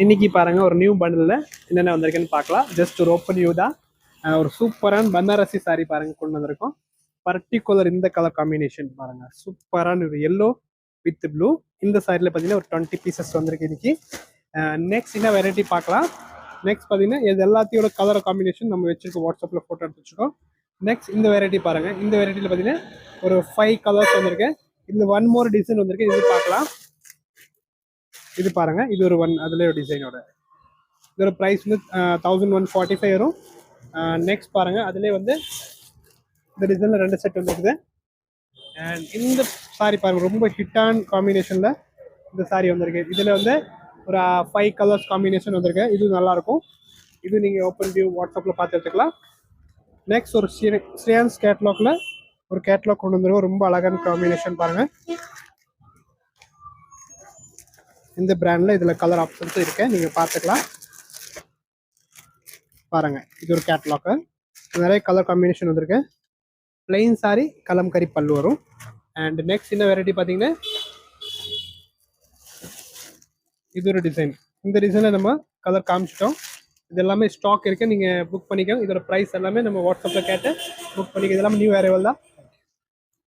இன்னைக்கு பாருங்க ஒரு நியூ பண்டில் என்னென்ன வந்திருக்குன்னு பார்க்கலாம். ஜஸ்ட் ஒரு ஓப்பன் வியூ தான். ஒரு சூப்பரான பனாரசி சாரி பாருங்க கொண்டு வந்திருக்கோம். பர்டிகுலர் இந்த கலர் காம்பினேஷன் பாருங்க, சூப்பரான ஒரு எல்லோ வித் ப்ளூ. இந்த சாரியில் பார்த்தீங்கன்னா ஒரு 20 பீசஸ் வந்திருக்கு இன்னைக்கு. நெக்ஸ்ட் என்ன வெரைட்டி பார்க்கலாம். நெக்ஸ்ட் பார்த்தீங்கன்னா இது எல்லாத்தையோட கலர் காம்பினேஷன் நம்ம வச்சிருக்கோம், வாட்ஸ்அப்பில் ஃபோட்டோ எடுத்து வச்சுருக்கோம். நெக்ஸ்ட் இந்த வெரைட்டி பாருங்க. இந்த வெரைட்டியில் பார்த்தீங்கன்னா ஒரு 5 கலர்ஸ் வந்திருக்கு. இந்த ஒன் மோர் டிசைன் வந்திருக்கு, இது பார்க்கலாம். இது பாருங்க, இது ஒரு அதுல ஒரு டிசைனோட இதோட ப்ரைஸ் வந்து 1145 வரும். நெக்ஸ்ட் பாருங்க, அதுலேயே வந்து இந்த டிசைனில் 2 செட் வந்துருக்குது. அண்ட் இந்த சாரி பாருங்க, ரொம்ப ஹிட்டான காம்பினேஷனில் இந்த சாரி வந்திருக்கு. இதில் வந்து ஒரு 5 கலர்ஸ் காம்பினேஷன் வந்திருக்கு. இது நல்லாயிருக்கும். இது நீங்கள் ஓப்பன் வியூ வாட்ஸ்அப்பில் பார்த்து எடுத்துக்கலாம். நெக்ஸ்ட் ஒரு ஸ்ரேயான்ஸ் கேட்லாக்ல ஒரு கேட்லாக் கொண்டு வந்துருக்கோம். ரொம்ப அழகான காம்பினேஷன் பாருங்கள். இந்த பிராண்டில் இதில் கலர் ஆப்ஷன்ஸும் இருக்கு, நீங்கள் பார்த்துக்கலாம். பாருங்க, இது ஒரு கேட்லாக்கு. நிறைய கலர் காம்பினேஷன் வந்திருக்கு. பிளெயின் சாரி, கலம்கரி பல்லு வரும். அண்ட் நெக்ஸ்ட் என்ன வெரைட்டி பார்த்தீங்கன்னா இது ஒரு டிசைன். இந்த டிசைனில் நம்ம கலர் காமிச்சிட்டோம். இது எல்லாமே ஸ்டாக் இருக்குது, நீங்கள் புக் பண்ணிக்கோங்க. இதோட ப்ரைஸ் எல்லாமே நம்ம வாட்ஸ்அப்பில் கேட்டு புக் பண்ணிக்க. இது எல்லாமே நியூ அரைவல் தான்.